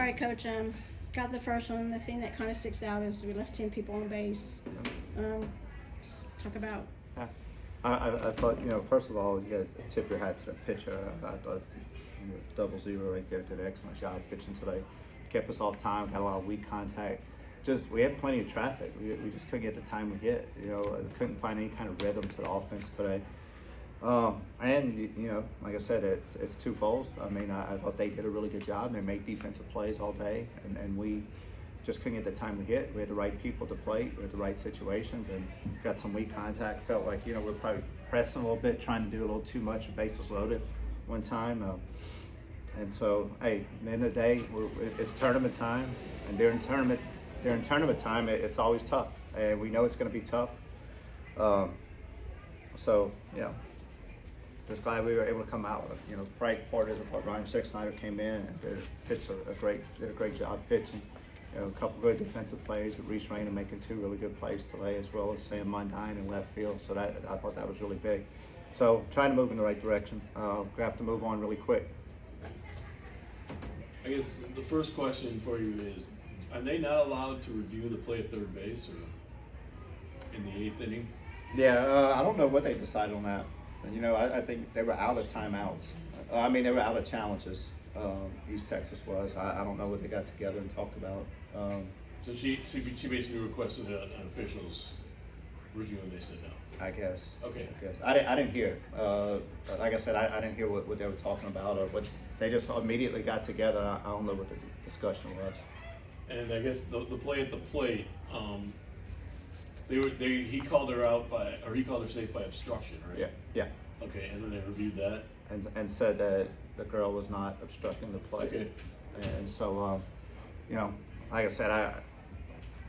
All right, Coach. Got the first one. The thing that kind of sticks out is we left 10 people on base. Talk about. Yeah. I thought, first of all, you got to tip your hat to the pitcher. I thought 0 right there, did an excellent job pitching today. Kept us off time, got a lot of weak contact. We had plenty of traffic. We just couldn't get the time we hit. Couldn't find any kind of rhythm to the offense today. And like I said, it's twofold. I mean, I thought they did a really good job. They made defensive plays all day, and we just couldn't get the time to hit. We had the right people to plate, we had the right situations, and got some weak contact. Felt like we're probably pressing a little bit, trying to do a little too much, bases loaded one time. And so, hey, at the end of the day, it's tournament time, and during tournament time, it's always tough, and we know it's going to be tough. So yeah. Just glad we were able to come out. Bright part is I thought Ryan Snyder came in and did a great job pitching. A couple good defensive plays with Reese Rainer making 2 really good plays today, as well as Sam Mundine in left field. So I thought that was really big. So trying to move in the right direction. We have to move on really quick. I guess the first question for you is: are they not allowed to review the play at third base or in the 8th inning? Yeah, I don't know what they decided on that. And, I think they were out of timeouts. They were out of challenges. East Texas was. I don't know what they got together and talked about. So she basically requested an official's review, and they said no. I guess. Okay. I didn't hear. Like I said, I didn't hear what they were talking about, or what they just immediately got together. I don't know what the discussion was. And I guess the play at the plate. He called her safe by obstruction, right? Yeah. Okay, and then they reviewed that and said that the girl was not obstructing the play. Okay. And so, like I said,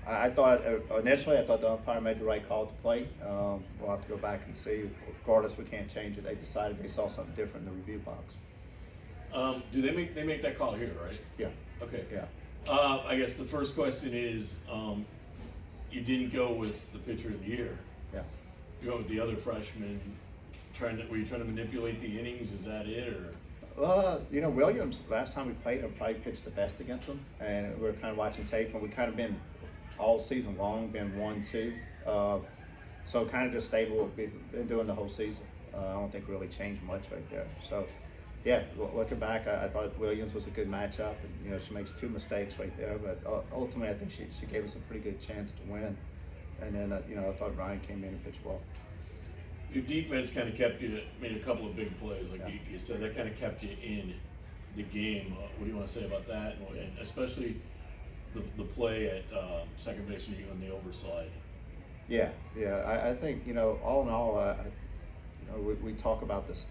I thought initially the umpire made the right call to play. We'll have to go back and see. Regardless, we can't change it. They decided they saw something different in the review box. Do they make that call here, right? Yeah. Okay. Yeah. I guess the first question is, you didn't go with the pitcher of the year. Yeah. You went with the other freshman. Were you trying to manipulate the innings? Is that it, or? Williams, last time we played him, probably pitched the best against him, and we were kind of watching tape, and we kind of been all season long, been 1-2. So kind of just stayed what we've been doing the whole season. I don't think really changed much right there. So, yeah, looking back, I thought Williams was a good matchup, and she makes 2 mistakes right there, but ultimately I think she gave us a pretty good chance to win. And then I thought Ryan came in and pitched well. Your defense kind of made a couple of big plays, like yeah. you said, that kind of kept you in the game. What do you want to say about that, and especially the play at second base on the overslide? Yeah. I think all in all, we talk about this,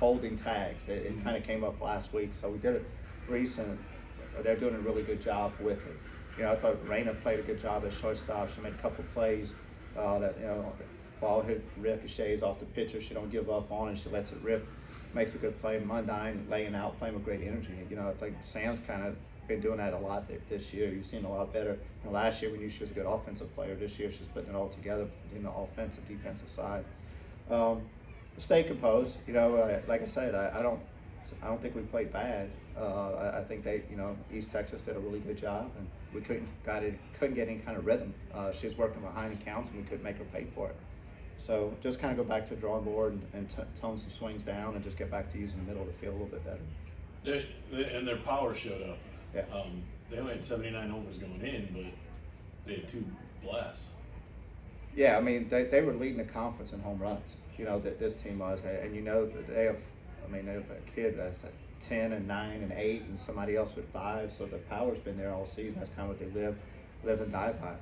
holding tags. It kind of came up last week, so we did it recent. They're doing a really good job with it. I thought Raina played a good job at shortstop. She made a couple plays that ball hit ricochets off the pitcher. She don't give up on it. She lets it rip. Makes a good play. Mundine laying out, playing with great energy. I think Sam's kind of been doing that a lot this year. You've seen a lot better. Last year we knew she was a good offensive player. This year she's putting it all together between the offensive, defensive side. Stay composed. Like I said, I don't think we played bad. I think they, East Texas did a really good job, and we couldn't get any kind of rhythm. She was working behind the counts, and we couldn't make her pay for it. So just kind of go back to the drawing board and tone some swings down, and just get back to using the middle to feel a little bit better. And their power showed up. Yeah. They only had 79 homers going in, but they had 2 blasts. Yeah, they were leading the conference in home runs. That this team was, and they have a kid that's at 10 and 9 and 8, and somebody else with 5. So the power's been there all season. That's kind of what they live and die by.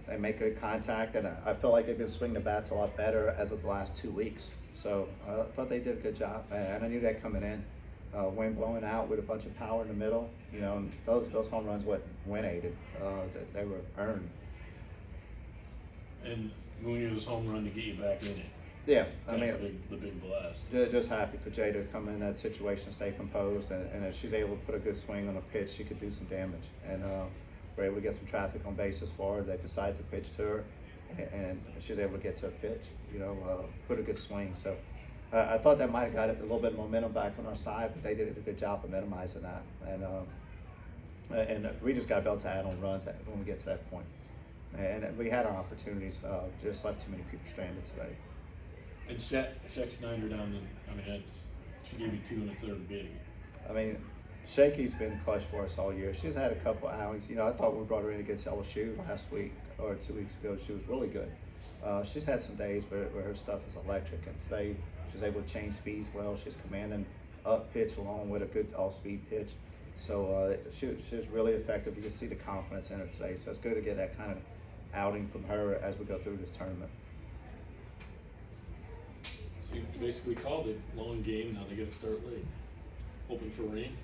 They make good contact, and I feel like they've been swinging the bats a lot better as of the last 2 weeks. So I thought they did a good job, and I knew that coming in. Wind blowing out with a bunch of power in the middle, and those home runs wasn't wind-aided. They were earned. And Munoz home run to get you back in it. Yeah, the big blast. Just happy for Jay to come in that situation, stay composed, and if she's able to put a good swing on a pitch, she could do some damage. And we're able to get some traffic on bases for her. They decide to pitch to her, and she's able to get to a pitch. Put a good swing. So I thought that might have got a little bit of momentum back on our side, but they did a good job of minimizing that. And we just got to be able to add on runs when we get to that point. And we had our opportunities, just left too many people stranded today. And Shaq Snyder down in, I mean, she gave you 2 in the third big. I mean, Shaky's been clutch for us all year. She's had a couple outings. You know, I thought when we brought her in against LSU last week or 2 weeks ago, she was really good. She's had some days where her stuff is electric, and today she's able to change speeds well. She's commanding up pitch along with a good off-speed pitch. So she was really effective. You can see the confidence in her today. So it's good to get that kind of outing from her as we go through this tournament. So you basically called it long game. Now they got to start late. Hoping for rain.